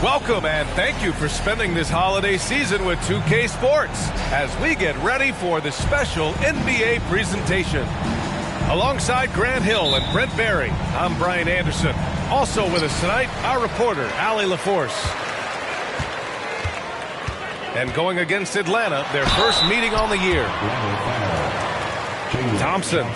Welcome and thank you for spending this holiday season with 2K Sports as we get ready for the special NBA presentation. Alongside Grant Hill and Brent Barry, I'm Brian Anderson. Also with us tonight, our reporter, Allie LaForce. And going against Atlanta, their first meeting on the year. Thompson.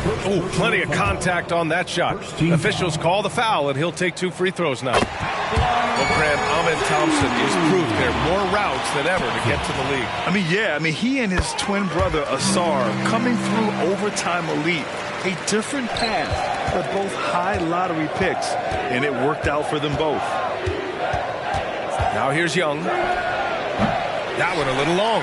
Oh, plenty of contact on that shot. Officials call the foul, and he'll take 2 free throws now. Well, Grant, Thompson is proof there are more routes than ever to get to the league. He and his twin brother, Asar, coming through overtime elite. A different path, but both high lottery picks, and it worked out for them both. Now here's Young. That one a little long.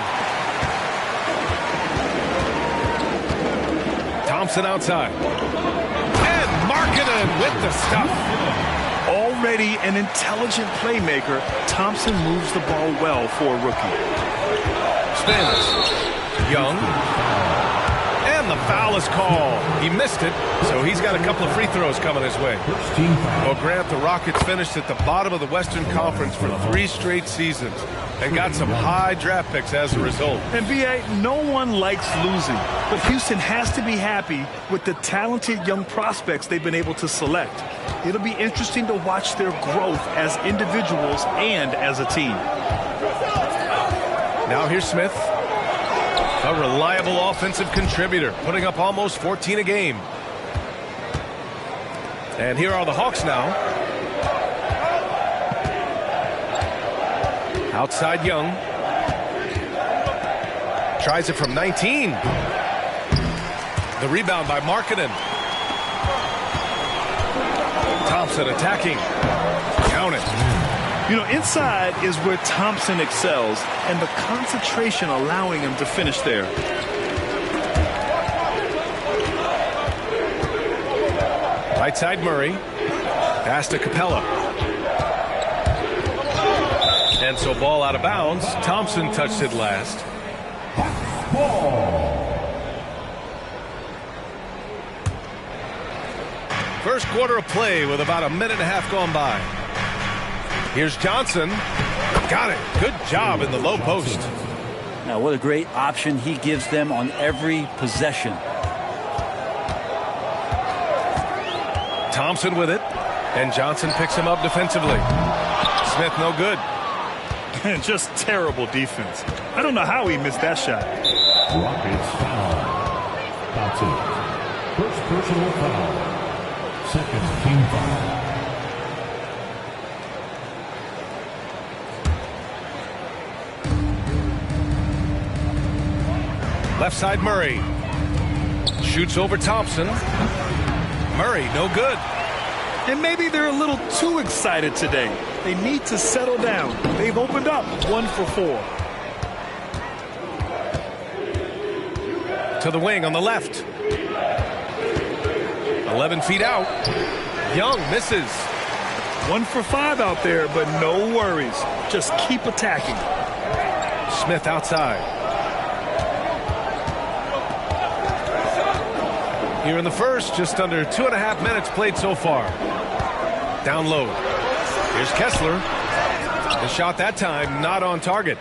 Thompson outside. And Markkanen with the stuff. Already an intelligent playmaker, Thompson moves the ball well for a rookie. Spins. Young. And the foul is called. He missed it, so he's got a couple of free throws coming his way. Well, Grant, the Rockets finished at the bottom of the Western Conference for 3 straight seasons and got some high draft picks as a result. And B.A., no one likes losing, but Houston has to be happy with the talented young prospects they've been able to select. It'll be interesting to watch their growth as individuals and as a team. Now here's Smith. A reliable offensive contributor, putting up almost 14 a game. And here are the Hawks now. Outside Young. Tries it from 19. The rebound by Markkanen. Thompson attacking. Count it. Inside is where Thompson excels, and the concentration allowing him to finish there. Right side Murray. Pass to Capella. And so ball out of bounds. Thompson touched it last. First quarter of play with about a minute and a half gone by. Here's Johnson. Got it. Good job in the low post. Now, what a great option he gives them on every possession. Thompson with it. And Johnson picks him up defensively. Smith no good. Just terrible defense. I don't know how he missed that shot. Rockets foul. Thompson. First personal foul. Second team foul. Left side Murray. Shoots over Thompson. Murray no good. And maybe they're a little too excited today. They need to settle down. They've opened up 1 for 4. To the wing on the left. 11 feet out. Young misses. 1 for 5 out there, but no worries. Just keep attacking. Smith outside. Here in the first, just under 2.5 minutes played so far. Down low. Here's Kessler. The shot that time not on target.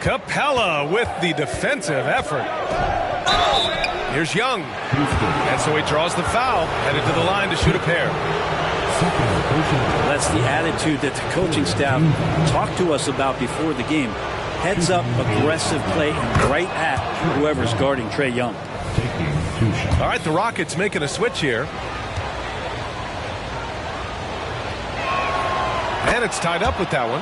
Capella with the defensive effort. Here's Young. And so he draws the foul, headed to the line to shoot a pair. That's the attitude that the coaching staff talked to us about before the game. Heads up, aggressive play, right at whoever's guarding Trae Young. All right, the Rockets making a switch here. And it's tied up with that one.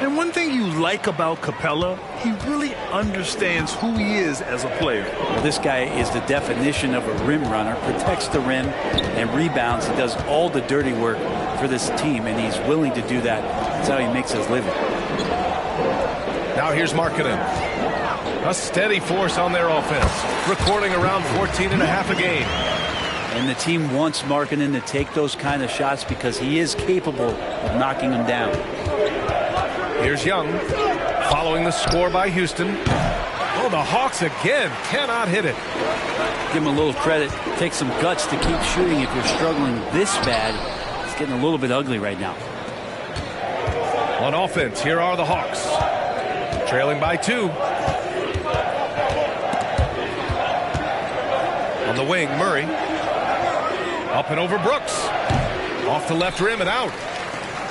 And one thing you like about Capella, he really understands who he is as a player. Well, this guy is the definition of a rim runner, protects the rim and rebounds. He does all the dirty work for this team, and he's willing to do that. That's how he makes his living. Now here's Markkanen. A steady force on their offense, recording around 14.5 a game. And the team wants Markkanen to take those kind of shots because he is capable of knocking them down. Here's Young, following the score by Houston. Oh, the Hawks again cannot hit it. Give him a little credit. Take some guts to keep shooting if you're struggling this bad. It's getting a little bit ugly right now. On offense, here are the Hawks. Trailing by 2. On the wing, Murray. Up and over Brooks. Off the left rim and out.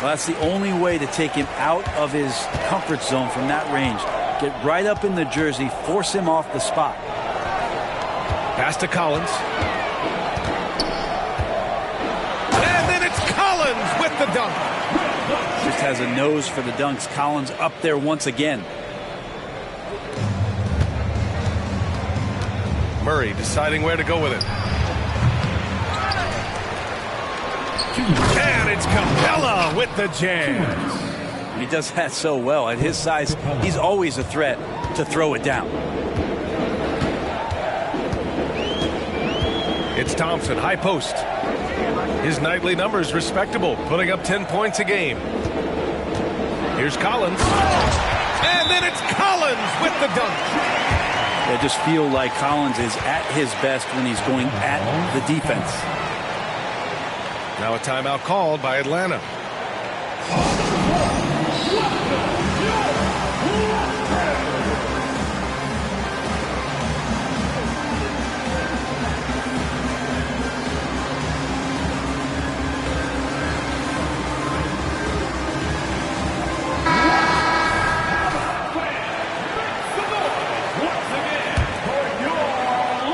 Well, that's the only way to take him out of his comfort zone from that range. Get right up in the jersey, force him off the spot. Pass to Collins. And then it's Collins with the dunk. Just has a nose for the dunks. Collins up there once again. Murray deciding where to go with it. And it's Capella with the jam. He does that so well. At his size, he's always a threat to throw it down. It's Thompson, high post. His nightly numbers respectable, putting up 10 points a game. Here's Collins. And then it's Collins with the dunk. I just feel like Collins is at his best when he's going at the defense. Now a timeout called by Atlanta.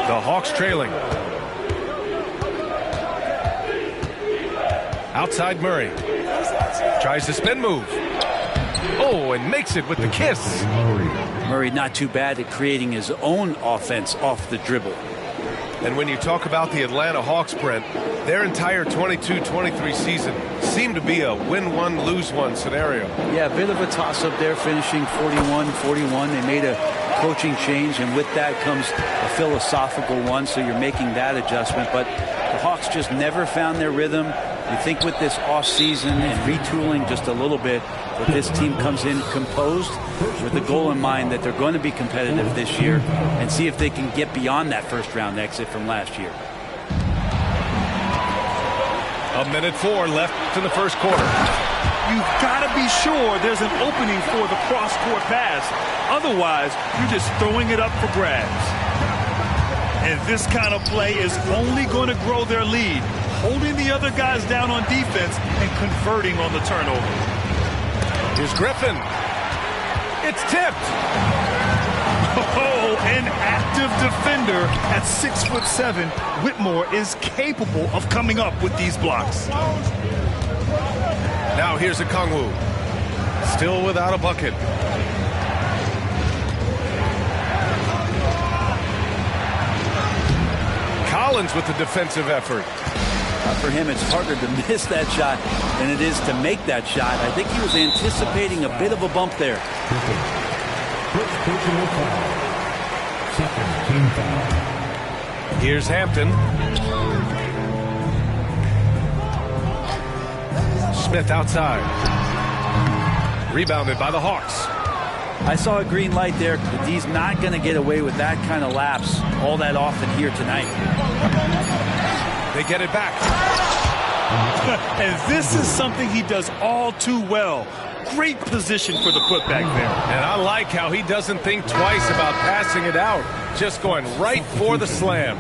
The Hawks trailing. Outside Murray. Tries to spin move. Oh, and makes it with the kiss. Murray not too bad at creating his own offense off the dribble. And when you talk about the Atlanta Hawks, Brent, their entire 22-23 season seemed to be a win-one, lose-one scenario. Yeah, a bit of a toss-up there, finishing 41-41. They made a coaching change, and with that comes a philosophical one, so you're making that adjustment. But the Hawks just never found their rhythm. You think with this offseason and retooling just a little bit, that this team comes in composed with the goal in mind that they're going to be competitive this year and see if they can get beyond that first-round exit from last year. 1:04 left in the first quarter. You've got to be sure there's an opening for the cross-court pass. Otherwise, you're just throwing it up for grabs. And this kind of play is only going to grow their lead, holding the other guys down on defense and converting on the turnover. Here's Griffin. It's tipped. Oh, an active defender at 6'7". Whitmore is capable of coming up with these blocks. Now here's a Kongwu. Still without a bucket. Collins with the defensive effort. For him, it's harder to miss that shot than it is to make that shot. I think he was anticipating a bit of a bump there. First personal foul. Second team foul. Here's Hampton. Smith outside. Rebounded by the Hawks. I saw a green light there, but he's not going to get away with that kind of lapse all that often here tonight. They get it back. And this is something he does all too well. Great position for the putback there. And I like how he doesn't think twice about passing it out. Just going right for the slam.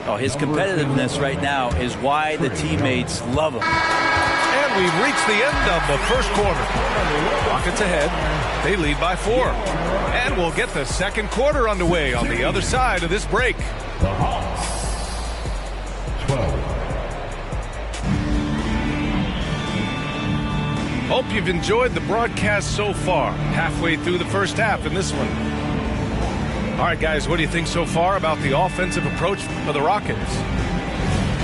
Oh, his competitiveness right now is why the teammates love him. And we've reached the end of the first quarter. Rockets ahead. They lead by 4. And we'll get the second quarter underway on the other side of this break. The Hawks 12. Hope you've enjoyed the broadcast so far. Halfway through the first half in this one. All right, guys, what do you think so far about the offensive approach for the Rockets?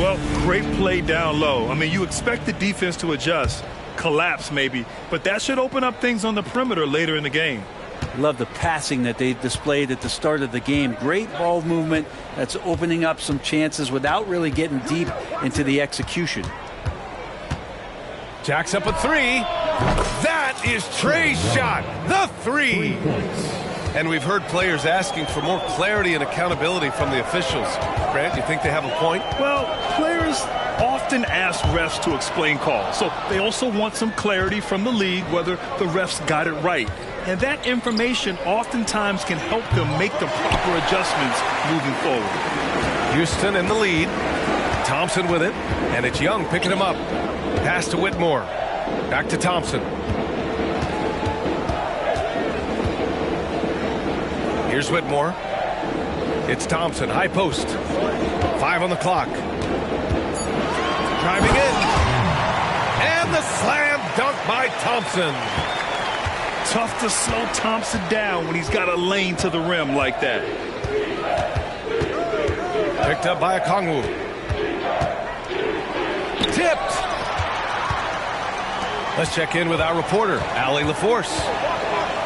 Well, great play down low. I mean, you expect the defense to adjust, collapse maybe, but that should open up things on the perimeter later in the game. Love the passing that they displayed at the start of the game. Great ball movement that's opening up some chances without really getting deep into the execution. Jacks up a 3. That is Trey's shot. The 3. And we've heard players asking for more clarity and accountability from the officials. Grant, you think they have a point? Well, players often ask refs to explain calls, so they also want some clarity from the league whether the refs got it right. And that information oftentimes can help them make the proper adjustments moving forward. Houston in the lead. Thompson with it, and it's Young picking him up. Pass to Whitmore. Back to Thompson. Here's Whitmore. It's Thompson, high post. 5 on the clock. Driving in. And the slam dunk by Thompson. Tough to slow Thompson down when he's got a lane to the rim like that. Picked up by Okongwu. Tipped. Let's check in with our reporter, Allie LaForce.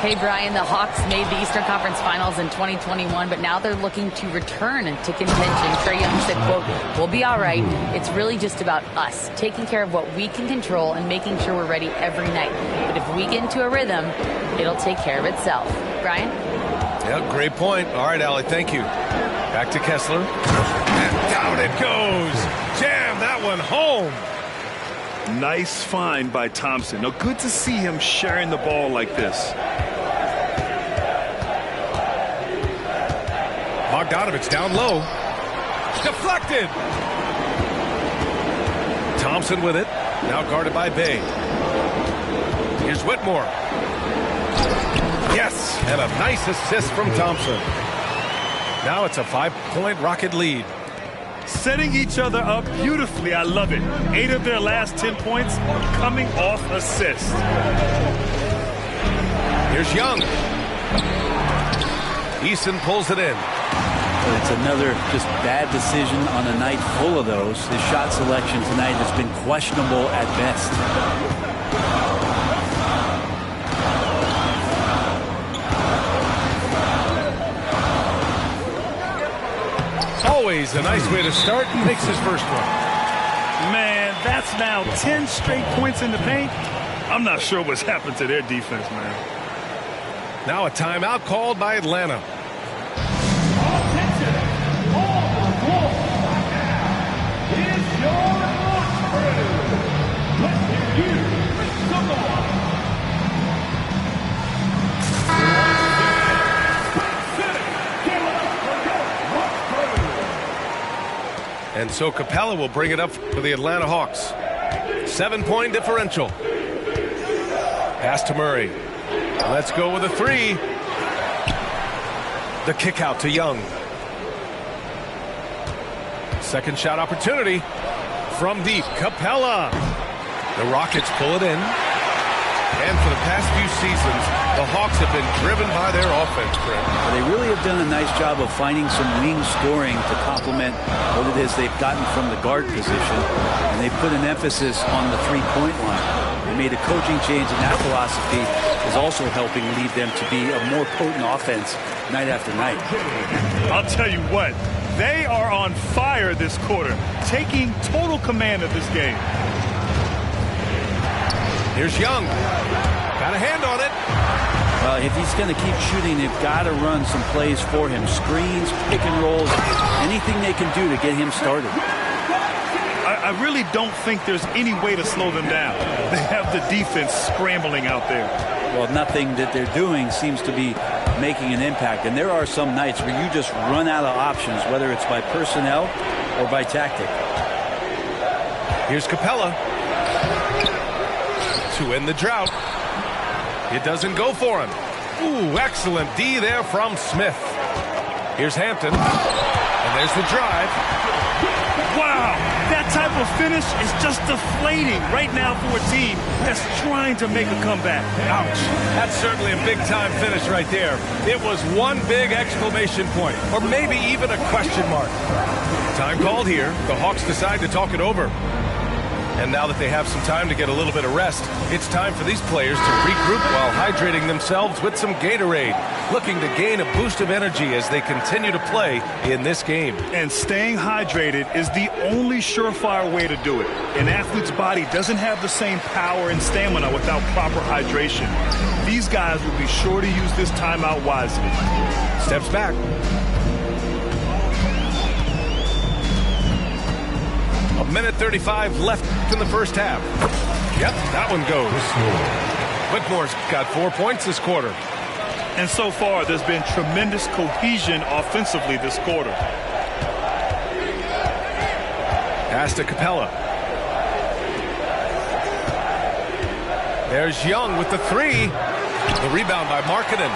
Hey, Brian, the Hawks made the Eastern Conference Finals in 2021, but now they're looking to return to contention. Trae Young said, quote, "We'll be all right. It's really just about us, taking care of what we can control and making sure we're ready every night. But if we get into a rhythm, it'll take care of itself." Brian? Yeah, great point. All right, Allie, thank you. Back to Kessler. And down it goes. Jam that one home. Nice find by Thompson. Now, good to see him sharing the ball like this. Bogdanovich down low. Deflected. Thompson with it. Now guarded by Bay. Here's Whitmore. Yes, and a nice assist from Thompson. Now it's a 5-point Rocket lead. Setting each other up beautifully. I love it. 8 of their last 10 points coming off assists. Here's Young. Eason pulls it in. It's another just bad decision on a night full of those. His shot selection tonight has been questionable at best. Always a nice way to start. Makes his first one. Man, that's now 10 straight points in the paint. I'm not sure what's happened to their defense, man. Now a timeout called by Atlanta. Attention, all the floor right now is your launch crew. Let's hear you, some noise. And so Capella will bring it up for the Atlanta Hawks. 7-point differential. Pass to Murray. Let's go with a 3. The kick out to Young. Second shot opportunity from deep. Capella. The Rockets pull it in. And for the past few seasons, the Hawks have been driven by their offense, Brent. They really have done a nice job of finding some wing scoring to complement what it is they've gotten from the guard position. And they put an emphasis on the three-point line. They made a coaching change, and that philosophy is also helping lead them to be a more potent offense night after night. I'll tell you what, they are on fire this quarter, taking total command of this game. Here's Young. Got a hand on it. Well, if he's going to keep shooting, they've got to run some plays for him. Screens, pick and rolls, anything they can do to get him started. I really don't think there's any way to slow them down. They have the defense scrambling out there. Well, nothing that they're doing seems to be making an impact. And there are some nights where you just run out of options, whether it's by personnel or by tactic. Here's Capella. To end the drought. It doesn't go for him. Ooh, excellent D there from Smith. Here's Hampton. And there's the drive. Wow, that type of finish is just deflating right now for a team that's trying to make a comeback. Ouch. That's certainly a big-time finish right there. It was one big exclamation point, or maybe even a question mark. Time called here. The Hawks decide to talk it over. And now that they have some time to get a little bit of rest, it's time for these players to regroup while hydrating themselves with some Gatorade, looking to gain a boost of energy as they continue to play in this game. And staying hydrated is the only surefire way to do it. An athlete's body doesn't have the same power and stamina without proper hydration. These guys will be sure to use this timeout wisely. Steps back. 1:35 left in the first half. Yep, that one goes. Whitmore's got 4 points this quarter. And so far, there's been tremendous cohesion offensively this quarter. Pass to Capella. There's Young with the three. The rebound by Markkanen.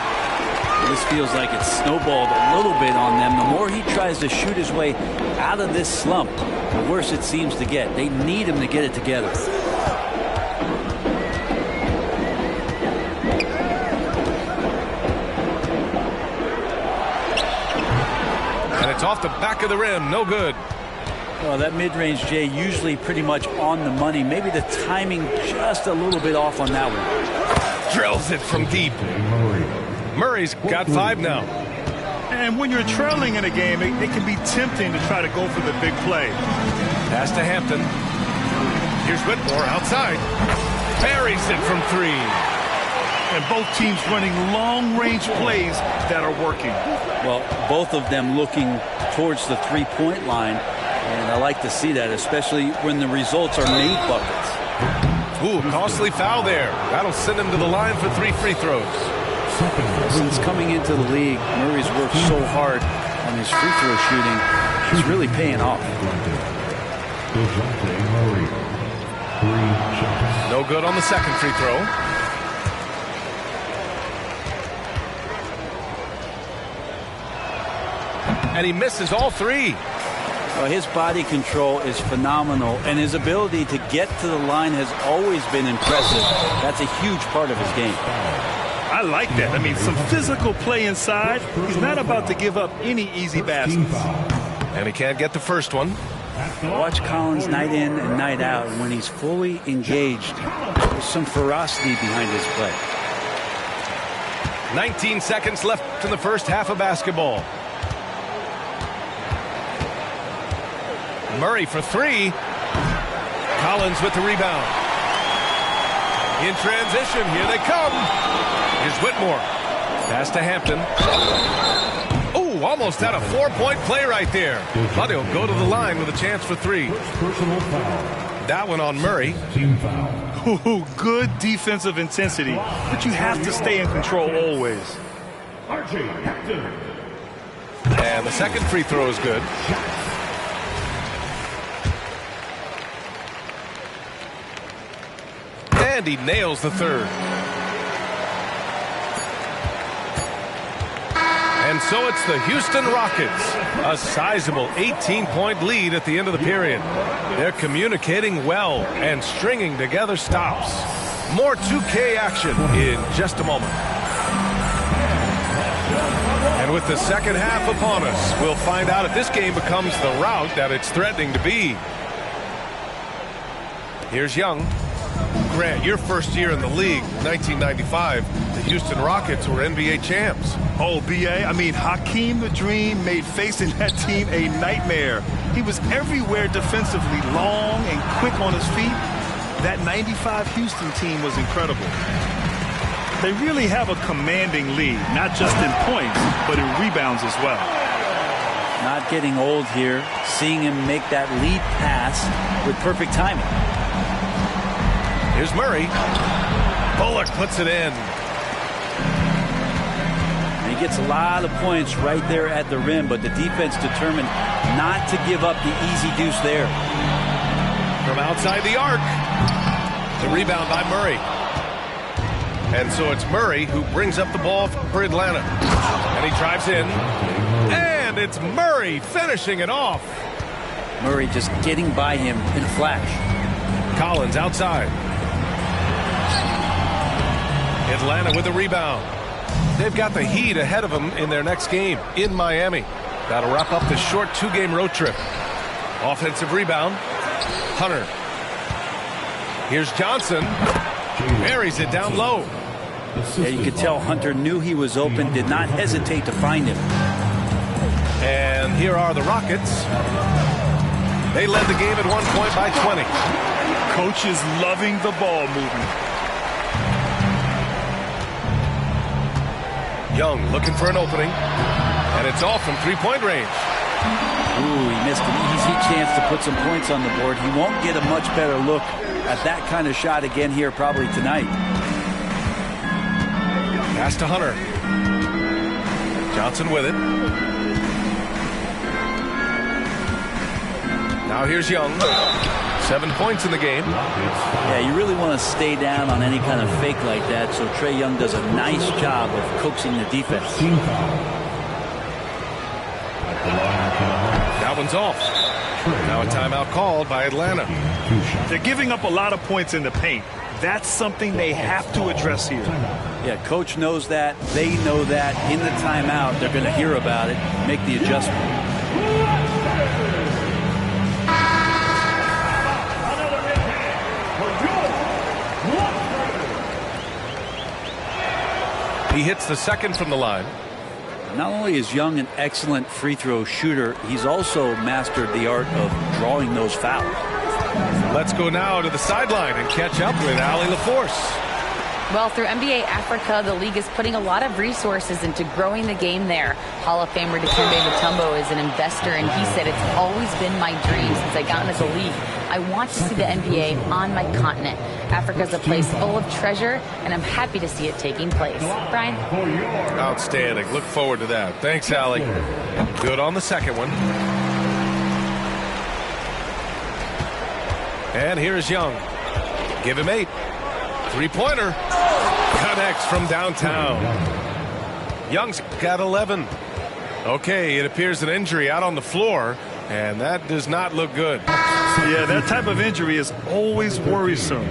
This feels like it's snowballed a little bit on them. The more he tries to shoot his way out of this slump, the worse it seems to get. They need him to get it together. And it's off the back of the rim. No good. Well, that mid-range, Jay, usually pretty much on the money. Maybe the timing just a little bit off on that one. Drills it from deep. Murray's got 5 now. And when you're trailing in a game, it can be tempting to try to go for the big play. Pass to Hampton. Here's Whitmore outside. Buries it from 3. And both teams running long-range plays that are working. Well, both of them looking towards the three-point line. And I like to see that, especially when the results are made buckets. Ooh, costly foul there. That'll send him to the line for 3 free throws. Since coming into the league, Murray's worked so hard on his free throw shooting. It's really paying off. No good on the second free throw. And he misses all 3. Well, his body control is phenomenal, and his ability to get to the line has always been impressive. That's a huge part of his game. I like that. I mean, some physical play inside. He's not about to give up any easy baskets. And he can't get the first one. Watch Collins night in and night out, and when he's fully engaged, there's some ferocity behind his play. 19 seconds left in the first half of basketball. Murray for 3. Collins with the rebound. In transition, here they come. Here's Whitmore. Pass to Hampton. Oh, almost had a 4-point play right there. But he'll go to the line with a chance for 3. That one on Murray. Ooh, good defensive intensity, but you have to stay in control always. And the second free throw is good. And he nails the third. And so it's the Houston Rockets. A sizable 18-point lead at the end of the period. They're communicating well and stringing together stops. More 2K action in just a moment. And with the second half upon us, we'll find out if this game becomes the rout that it's threatening to be. Here's Young. Grant, your first year in the league, 1995, the Houston Rockets were NBA champs. Oh, B.A., I mean, Hakeem the Dream made facing that team a nightmare. He was everywhere defensively, long and quick on his feet. That 95 Houston team was incredible. They really have a commanding lead, not just in points, but in rebounds as well. Not getting old here, seeing him make that lead pass with perfect timing. Here's Murray. Bullock puts it in. And he gets a lot of points right there at the rim, but the defense determined not to give up the easy deuce there. From outside the arc. The rebound by Murray. And so it's Murray who brings up the ball for Atlanta. And he drives in. And it's Murray finishing it off. Murray just getting by him in a flash. Collins outside. Atlanta with the rebound. They've got the Heat ahead of them in their next game in Miami. That'll wrap up the short 2-game road trip. Offensive rebound. Hunter. Here's Johnson. Buries it down low. Yeah, you could tell Hunter knew he was open, did not hesitate to find him. And here are the Rockets. They led the game at one point by 20. Coach is loving the ball movement. Young looking for an opening. And it's off from 3-point range. Ooh, he missed an easy chance to put some points on the board. He won't get a much better look at that kind of shot again here probably tonight. Pass to Hunter. Johnson with it. Now here's Young. 7 points in the game. Yeah, you really want to stay down on any kind of fake like that, so Trae Young does a nice job of coaxing the defense. That one's off. Now a timeout called by Atlanta. They're giving up a lot of points in the paint. That's something they have to address here. Yeah, coach knows that. They know that. In the timeout, they're going to hear about it, make the adjustment. He hits the second from the line. Not only is Young an excellent free throw shooter, he's also mastered the art of drawing those fouls. Let's go now to the sideline and catch up with Allie LaForce. Well, through NBA Africa, the league is putting a lot of resources into growing the game there. Hall of Famer Dikembe Mutombo is an investor, and he said, "It's always been my dream since I got into the league. I want to see the NBA on my continent. Africa's a place full of treasure, and I'm happy to see it taking place." Brian? Outstanding. Look forward to that. Thanks, Allie. Good on the second one. And here's Young. Give him 8. Three-pointer. Connects from downtown. Young's got 11. Okay, it appears an injury out on the floor, and that does not look good. Yeah, that type of injury is always worrisome.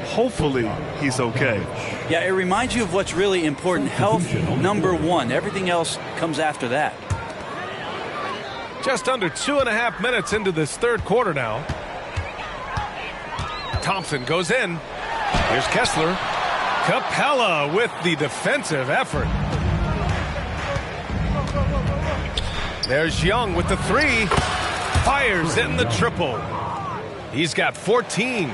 Hopefully, he's okay. Yeah, it reminds you of what's really important. Health, #1. Everything else comes after that. Just under 2.5 minutes into this third quarter now. Thompson goes in. Here's Kessler. Capella with the defensive effort. There's Young with the 3. Fires in the triple. He's got 14.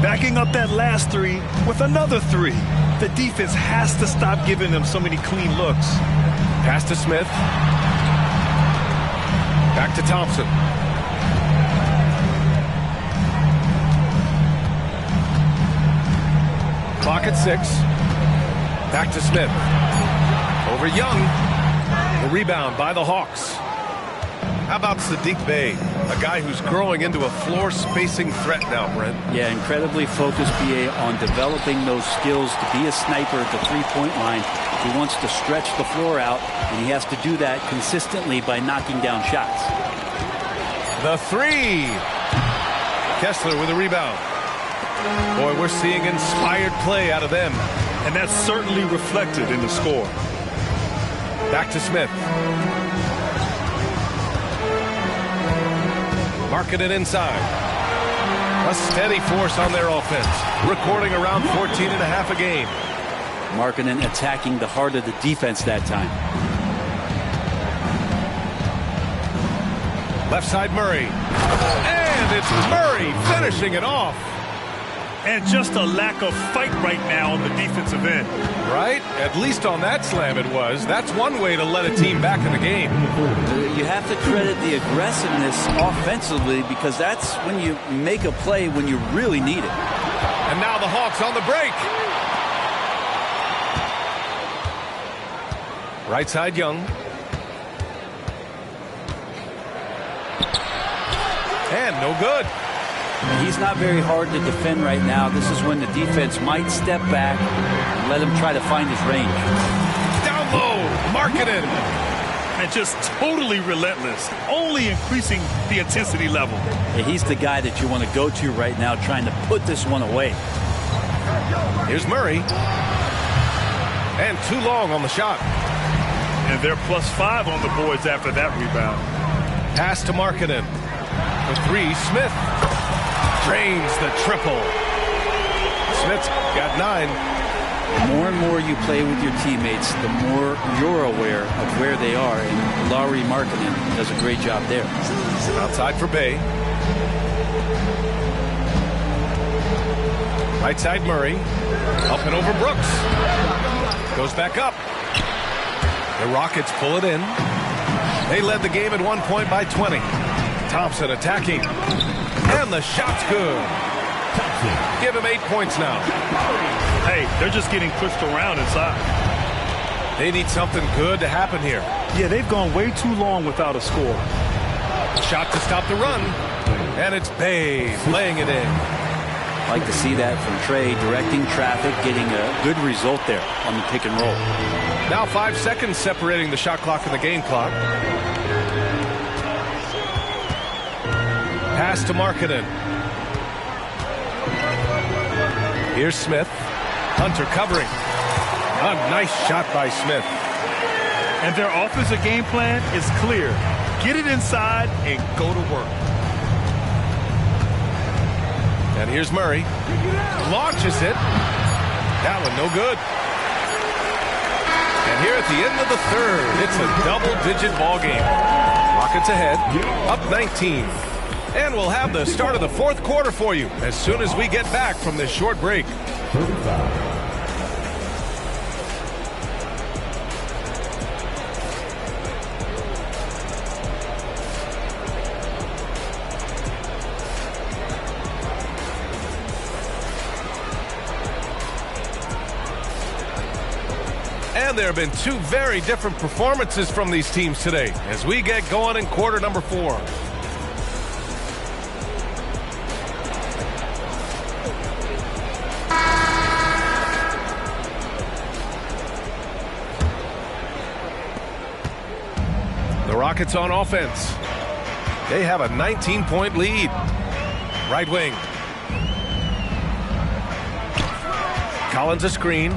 Backing up that last 3 with another 3. The defense has to stop giving them so many clean looks. Pass to Smith. Back to Thompson. Clock at 6. Back to Smith. Over Young. The rebound by the Hawks. How about Sadiq Bey, a guy who's growing into a floor-spacing threat now, Brent? Yeah, incredibly focused, BA, on developing those skills to be a sniper at the three-point line. He wants to stretch the floor out, and he has to do that consistently by knocking down shots. The 3. Kessler with a rebound. Boy, we're seeing inspired play out of them. And that's certainly reflected in the score. Back to Smith. Marking it inside. A steady force on their offense. Recording around 14.5 a game. Markkanen attacking the heart of the defense that time. Left side Murray. And it's Murray finishing it off. And just a lack of fight right now on the defensive end. Right? At least on that slam it was. That's one way to let a team back in the game. You have to credit the aggressiveness offensively, because that's when you make a play when you really need it. And now the Hawks on the break. Right side Young. And no good. He's not very hard to defend right now. This is when the defense might step back and let him try to find his range. Down low, Markkanen. And just totally relentless, only increasing the intensity level. Yeah, he's the guy that you want to go to right now, trying to put this one away. Here's Murray. And too long on the shot. And they're +5 on the boards after that rebound. Pass to Markkanen. The 3, Smith. Drains the triple. Smith's got 9. The more and more you play with your teammates, the more you're aware of where they are. And Lauri Markkanen does a great job there. Outside for Bey. Right side Murray. Up and over Brooks. Goes back up. The Rockets pull it in. They led the game at 1 point by 20. Thompson attacking. And the shot's good. Give him 8 points now. Hey, they're just getting pushed around inside. They need something good to happen here. Yeah, they've gone way too long without a score. Shot to stop the run. And it's Bay laying it in. Like to see that from Trey, directing traffic, getting a good result there on the pick and roll. Now 5 seconds separating the shot clock and the game clock. Pass to Markkanen. Here's Smith. Hunter covering. A nice shot by Smith. And their offensive game plan is clear. Get it inside and go to work. And here's Murray. Launches it. That one no good. And here at the end of the third, it's a double-digit ball game. Rockets ahead, up 19. And we'll have the start of the fourth quarter for you as soon as we get back from this short break. And there have been two very different performances from these teams today as we get going in quarter number 4. The Rockets on offense. They have a 19-point lead. Right wing. Collins a screen.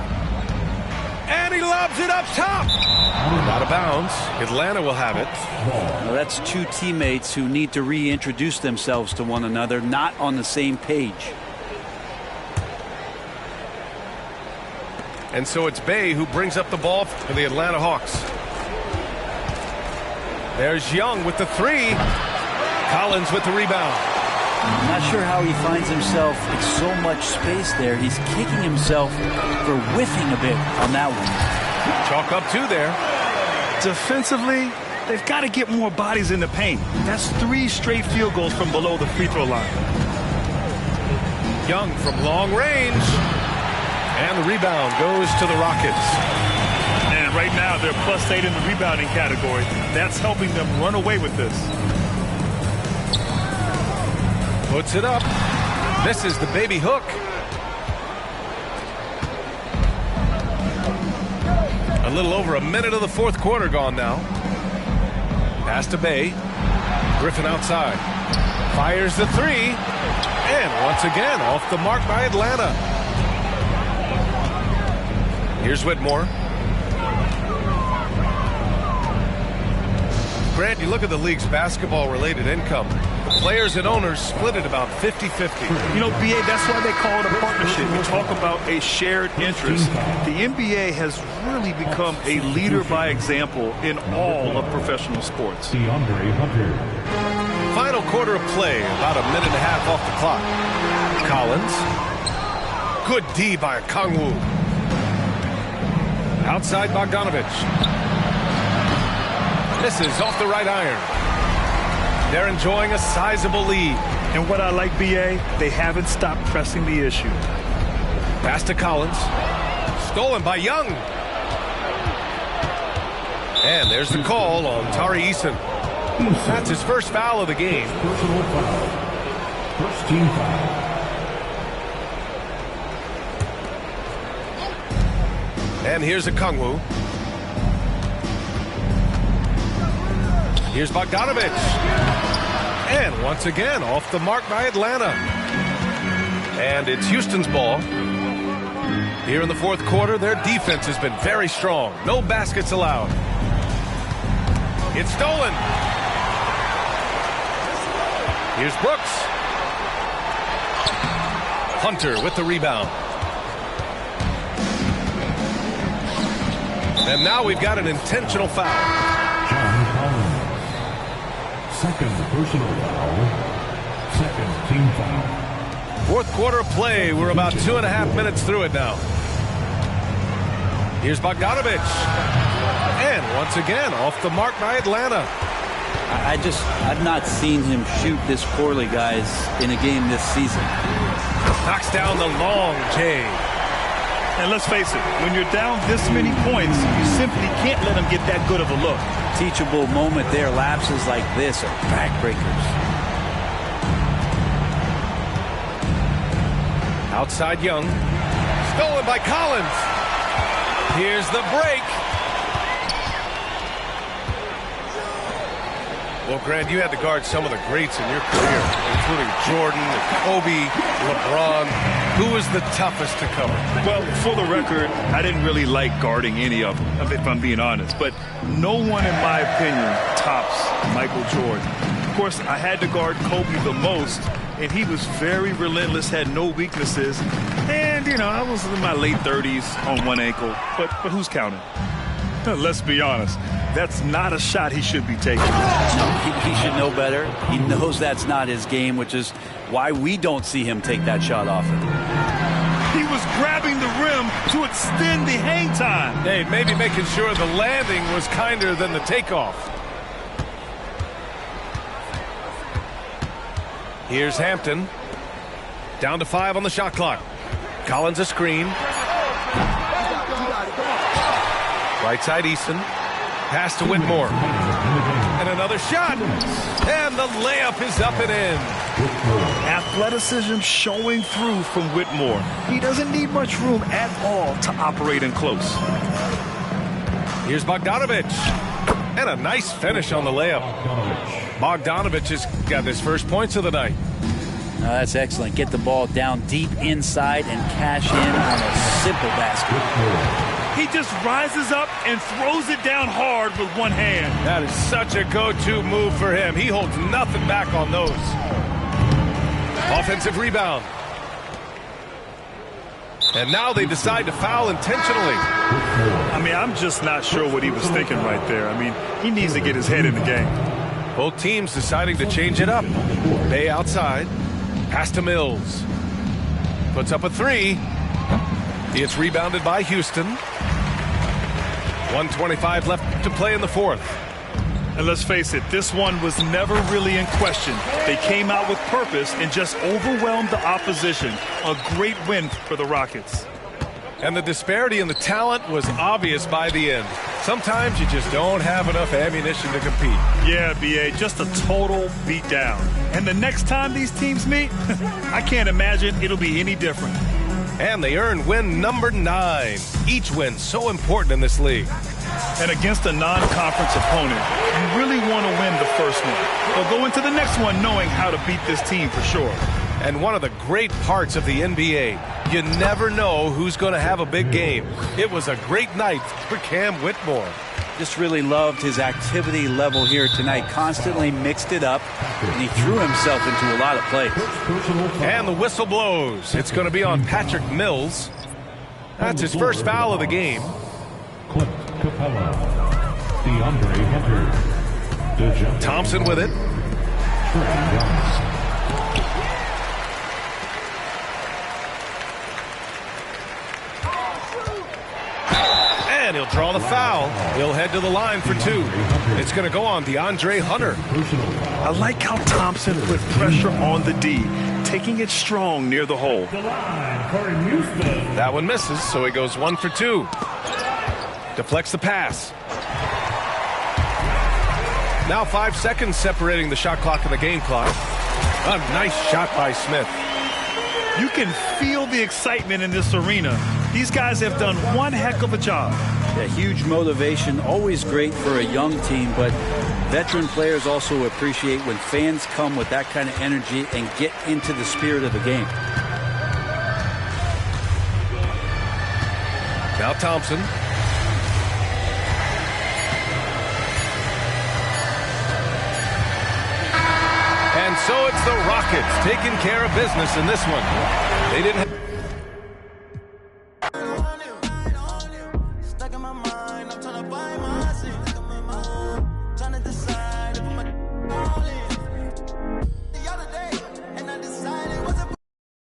And he lobs it up top. Out of bounds. Atlanta will have it. Well, that's two teammates who need to reintroduce themselves to one another, not on the same page. And so it's Bay who brings up the ball for the Atlanta Hawks. There's Young with the 3. Collins with the rebound. I'm not sure how he finds himself in so much space there. He's kicking himself for whiffing a bit on that one. Chalk up 2 there. Defensively, they've got to get more bodies in the paint. That's 3 straight field goals from below the free throw line. Young from long range. And the rebound goes to the Rockets. And right now, they're +8 in the rebounding category. That's helping them run away with this. Puts it up. Misses the baby hook. A little over a minute of the fourth quarter gone now. Pass to Bay. Griffin outside. Fires the 3. And once again, off the mark by Atlanta. Here's Whitmore. Grant, you look at the league's basketball-related income. The players and owners split it about 50-50. You know, BA, that's why they call it a partnership. We talk about a shared interest. The NBA has really become a leader by example in all of professional sports. Final quarter of play, about a minute and a half off the clock. Collins. Good D by Kongwu. Outside Bogdanovich. Misses off the right iron. They're enjoying a sizable lead. And what I like, BA, they haven't stopped pressing the issue. Pass to Collins. Stolen by Young. And there's the call on Tari Eason. That's his first foul of the game. First team foul. And here's a Kongwu. Here's Bogdanovich. And once again, off the mark by Atlanta. And it's Houston's ball. Here in the fourth quarter, their defense has been very strong. No baskets allowed. It's stolen. Here's Brooks. Hunter with the rebound. And now we've got an intentional foul. Second personal foul. Second team foul. Fourth quarter of play. We're about 2.5 minutes through it now. Here's Bogdanovich. And once again, off the mark by Atlanta. I've not seen him shoot this poorly, guys, in a game this season. Knocks down the long J. And let's face it, when you're down this many points, you simply can't let him get that good of a look. Teachable moment there. Lapses like this are backbreakers. Outside Young. Stolen by Collins. Here's the break. Well, Grant, you had to guard some of the greats in your career, including Jordan, Kobe, LeBron. Who was the toughest to cover? Well, for the record, I didn't really like guarding any of them, if I'm being honest. But no one, in my opinion, tops Michael Jordan. Of course, I had to guard Kobe the most, and he was very relentless, had no weaknesses. And, you know, I was in my late 30s on one ankle. But who's counting? Let's be honest. That's not a shot he should be taking. No, he should know better. He knows that's not his game, which is why we don't see him take that shot often. He was grabbing the rim to extend the hang time. Hey, maybe making sure the landing was kinder than the takeoff. Here's Hampton. Down to 5 on the shot clock. Collins a screen. Right side Easton. Pass to Whitmore. And another shot. And the layup is up and in. Athleticism showing through from Whitmore. He doesn't need much room at all to operate in close. Here's Bogdanovich. And a nice finish on the layup. Bogdanovich has got his first points of the night. That's excellent. Get the ball down deep inside and cash in on a simple basket. He just rises up and throws it down hard with one hand. That is such a go-to move for him. He holds nothing back on those. Offensive rebound. And now they decide to foul intentionally. I mean, I'm just not sure what he was thinking right there. I mean, he needs to get his head in the game. Both teams deciding to change it up. Bay outside. Pass to Mills. Puts up a 3. It's rebounded by Houston. 1:25 left to play in the fourth. And let's face it, this one was never really in question. They came out with purpose and just overwhelmed the opposition. A great win for the Rockets. And the disparity in the talent was obvious by the end. Sometimes you just don't have enough ammunition to compete. Yeah, B.A., just a total beatdown. And the next time these teams meet, I can't imagine it'll be any different. And they earn win number 9. Each win so important in this league. And against a non-conference opponent, you really want to win the first one. They'll go into the next one knowing how to beat this team for sure. And one of the great parts of the NBA, you never know who's going to have a big game. It was a great night for Cam Whitmore. Just really loved his activity level here tonight. Constantly mixed it up, and he threw himself into a lot of plays. And the whistle blows. It's going to be on Patrick Mills. That's his first foul of the game. Clint Capella, DeAndre Hunter, Thompson with it. And he'll draw the foul. He'll head to the line for 2. It's going to go on DeAndre Hunter. I like how Thompson put pressure on the D, taking it strong near the hole. That one misses, so he goes 1 for 2. Deflects the pass. Now 5 seconds separating the shot clock and the game clock. A nice shot by Smith. You can feel the excitement in this arena. These guys have done one heck of a job. Yeah, huge motivation, always great for a young team, but veteran players also appreciate when fans come with that kind of energy and get into the spirit of the game. Now Thompson. And so it's the Rockets taking care of business in this one. They didn't have